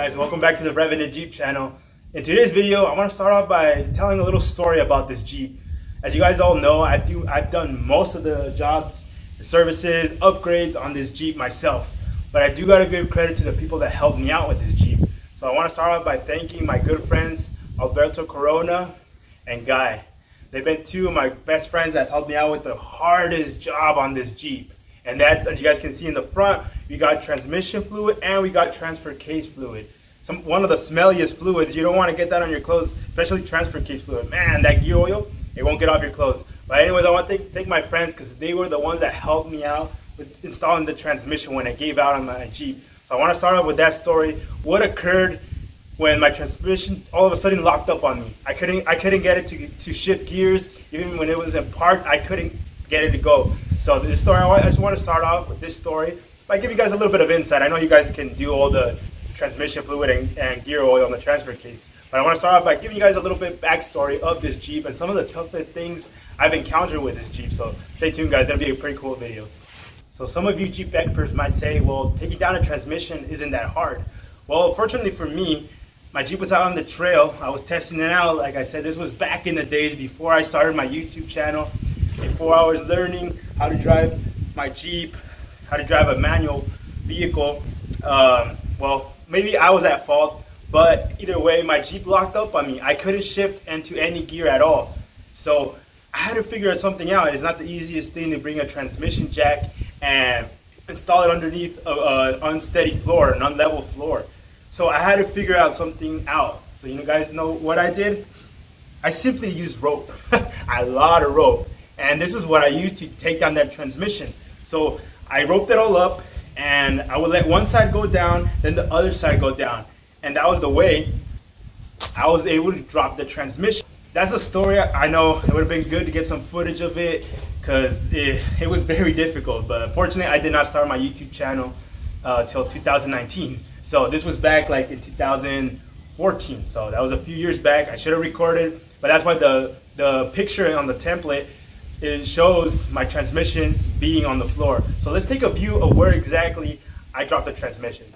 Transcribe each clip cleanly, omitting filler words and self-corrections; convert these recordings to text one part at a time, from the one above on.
guys, welcome back to the Revenant Jeep channel. In today's video, I want to start off by telling a little story about this Jeep. As you guys all know, I've done most of the jobs, the services, upgrades on this Jeep myself. But I do got to give credit to the people that helped me out with this Jeep. So I want to start off by thanking my good friends, Alberto Corona and Guy. They've been two of my best friends that helped me out with the hardest job on this Jeep. And that's, as you guys can see in the front, we got transmission fluid and we got transfer case fluid. One of the smelliest fluids. You don't want to get that on your clothes, especially transfer case fluid. Man, that gear oil, it won't get off your clothes. But anyways, I want to thank my friends because they were the ones that helped me out with installing the transmission when it gave out on my Jeep. So I want to start off with that story. What occurred when my transmission all of a sudden locked up on me. I couldn't get it to shift gears. Even when it was in park, I couldn't get it to go. So this story, I just want to start off with this story by giving you guys a little bit of insight. I know you guys can do all the transmission fluid and gear oil on the transfer case, but I want to start off by giving you guys a little bit backstory of this Jeep and some of the toughest things I've encountered with this Jeep. So stay tuned, guys. That'll be a pretty cool video. So some of you Jeep experts might say, well, taking down a transmission isn't that hard. Well, fortunately for me, my Jeep was out on the trail. I was testing it out. Like I said, this was back in the days before I started my YouTube channel, before I was learning how to drive my Jeep, how to drive a manual vehicle. Well, maybe I was at fault, but either way, my Jeep locked up on me. I couldn't shift into any gear at all. So I had to figure something out. It's not the easiest thing to bring a transmission jack and install it underneath an unsteady floor, an unlevel floor. So I had to figure out something out. So you guys know what I did? I simply used rope, a lot of rope. And this is what I used to take down that transmission. So I roped it all up and I would let one side go down, then the other side go down. And that was the way I was able to drop the transmission. That's a story. I know it would have been good to get some footage of it because it was very difficult. But unfortunately, I did not start my YouTube channel until 2019. So this was back like in 2014. So that was a few years back. I should have recorded, but that's why the picture on the template, it shows my transmission being on the floor. So let's take a view of where exactly I dropped the transmission.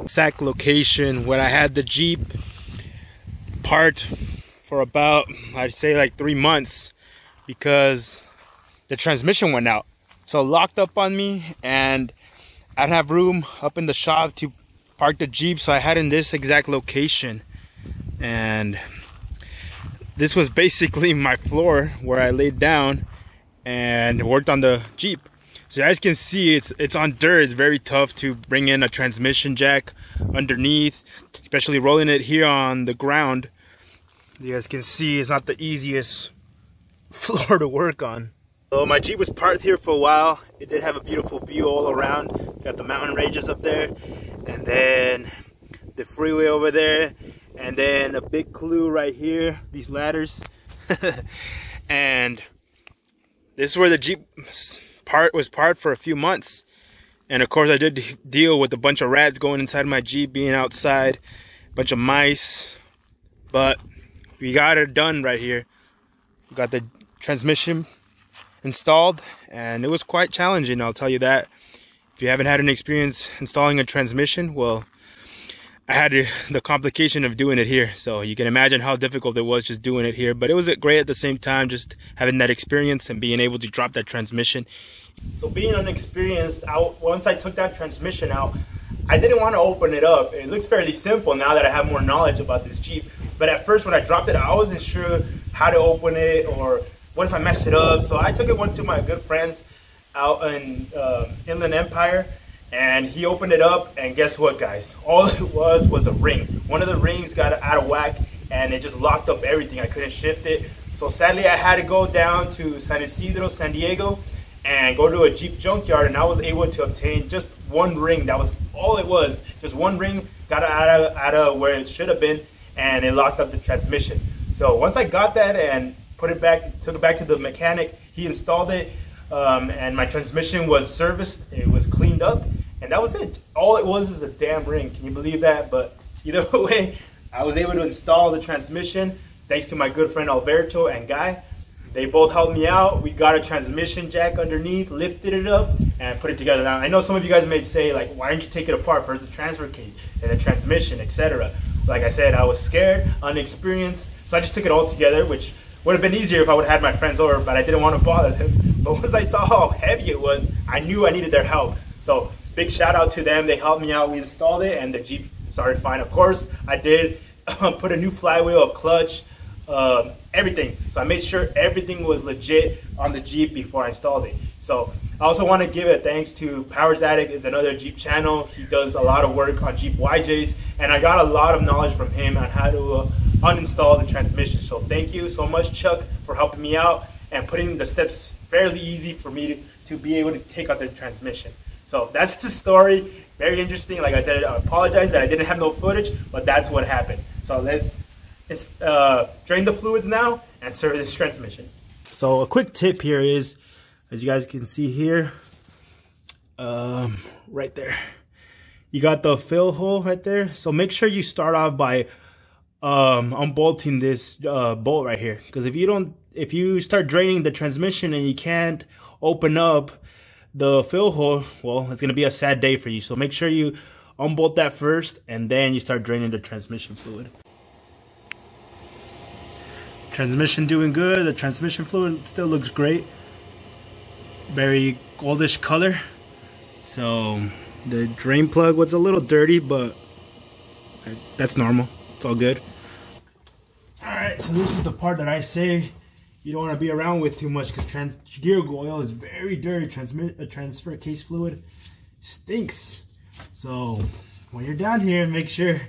Exact location where I had the Jeep parked for about, I'd say like 3 months, because the transmission went out. So locked up on me and I didn't have room up in the shop to park the Jeep, so I had in this exact location. And this was basically my floor where I laid down and worked on the Jeep. So as you can see, it's on dirt. It's very tough to bring in a transmission jack underneath, especially rolling it here on the ground. You guys can see it's not the easiest floor to work on. So my Jeep was parked here for a while. It did have a beautiful view all around. Got the mountain ranges up there, and then the freeway over there, and then a big clue right here, these ladders. And this is where the Jeep was parked for a few months. And of course I did deal with a bunch of rats going inside my Jeep, being outside, a bunch of mice, but we got it done right here. We got the transmission installed, and it was quite challenging, I'll tell you that. If you haven't had an experience installing a transmission, well, I had the complication of doing it here, so you can imagine how difficult it was just doing it here. But it was great at the same time, just having that experience and being able to drop that transmission. So being unexperienced, once I took that transmission out, I didn't want to open it up. It looks fairly simple now that I have more knowledge about this Jeep. But at first when I dropped it, I wasn't sure how to open it, or what if I messed it up. So I took it one to my good friends out in Inland Empire, and he opened it up, and guess what, guys? All it was a ring. One of the rings got out of whack and it just locked up everything. I couldn't shift it. So sadly I had to go down to San Isidro, San Diego, and go to a Jeep junkyard, and I was able to obtain just one ring. That was all it was. Just one ring got out of where it should have been, and it locked up the transmission. So once I got that and put it back, took it back to the mechanic, he installed it, and my transmission was serviced. It was cleaned up, and that was it. All it was is a damn ring. Can you believe that? But either way, I was able to install the transmission thanks to my good friend Alberto and Guy. They both helped me out. We got a transmission jack underneath, lifted it up, and put it together. Now, I know some of you guys may say, like, why didn't you take it apart for the transfer case and the transmission, etc. Like I said, I was scared, unexperienced, so I just took it all together, which would have been easier if I would have had my friends over, but I didn't want to bother them. But once I saw how heavy it was, I knew I needed their help. So big shout out to them. They helped me out. We installed it, and the Jeep started fine. Of course, I did put a new flywheel, a clutch, everything. So I made sure everything was legit on the Jeep before I installed it. So I also want to give a thanks to Powers Addict. It's another Jeep channel. He does a lot of work on Jeep YJs, and I got a lot of knowledge from him on how to uninstall the transmission. So thank you so much, Chuck, for helping me out and putting the steps fairly easy for me to be able to take out the transmission. So that's the story. Very interesting. Like I said, I apologize that I didn't have no footage, but that's what happened. So let's drain the fluids now and service this transmission. So a quick tip here is, as you guys can see here, right there, you got the fill hole right there. So make sure you start off by unbolting this bolt right here, because if you start draining the transmission and you can't open up the fill hole, well, it's gonna be a sad day for you. So make sure you unbolt that first, and then you start draining the transmission fluid. Transmission doing good. The transmission fluid still looks great. Very goldish color. So the drain plug was a little dirty, but that's normal. It's all good. Alright, so this is the part that I say you don't want to be around with too much, because gear oil is very dirty. Transfer case fluid stinks. So when you're down here, make sure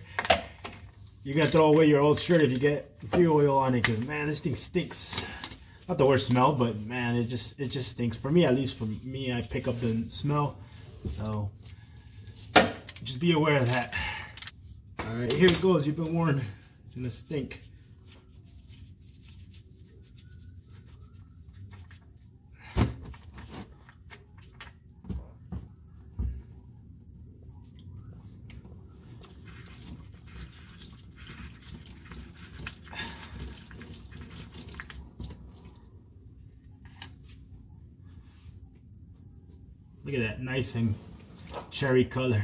you're gonna throw away your old shirt if you get gear oil on it, because man, this thing stinks. Not the worst smell, but man, it just stinks. For me, at least for me, I pick up the smell. So just be aware of that. All right, here it goes. You've been warned. It's gonna stink. Look at that, nice and cherry color.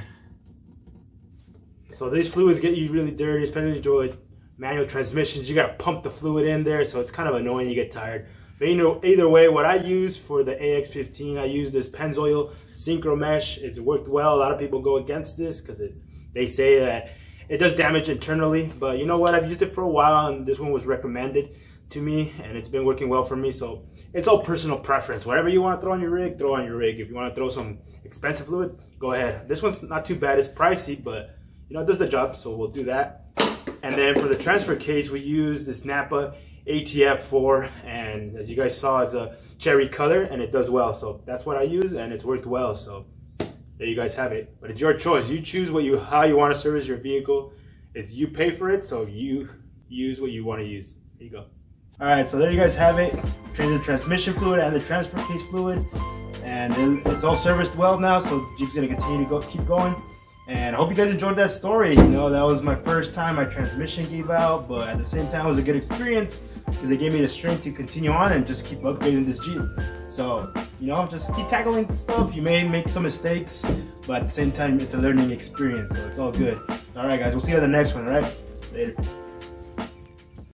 So these fluids get you really dirty, especially with manual transmissions. You gotta pump the fluid in there, so it's kind of annoying. You get tired. But you know, either way, what I use for the AX15, I use this Pennzoil Synchro Mesh. It's worked well. A lot of people go against this because they say that it does damage internally. But you know what? I've used it for a while, and this one was recommended to me, and it's been working well for me. So it's all personal preference. Whatever you want to throw on your rig, throw on your rig. If you want to throw some expensive fluid, go ahead. This one's not too bad. It's pricey, but you know, it does the job, so we'll do that. And then for the transfer case, we use this Napa ATF4, and as you guys saw, it's a cherry color, and it does well. So that's what I use, and it's worked well. So there you guys have it. But it's your choice. You choose how you want to service your vehicle. It's you pay for it, so you use what you want to use. There you go. All right, so there you guys have it. Change the transmission fluid and the transfer case fluid, and it's all serviced well now. So Jeep's gonna continue to keep going. And I hope you guys enjoyed that story. You know, that was my first time my transmission gave out, but at the same time, it was a good experience because it gave me the strength to continue on and just keep upgrading this Jeep. So, you know, just keep tackling stuff. You may make some mistakes, but at the same time, it's a learning experience, so it's all good. All right, guys, we'll see you on the next one, all right? Later.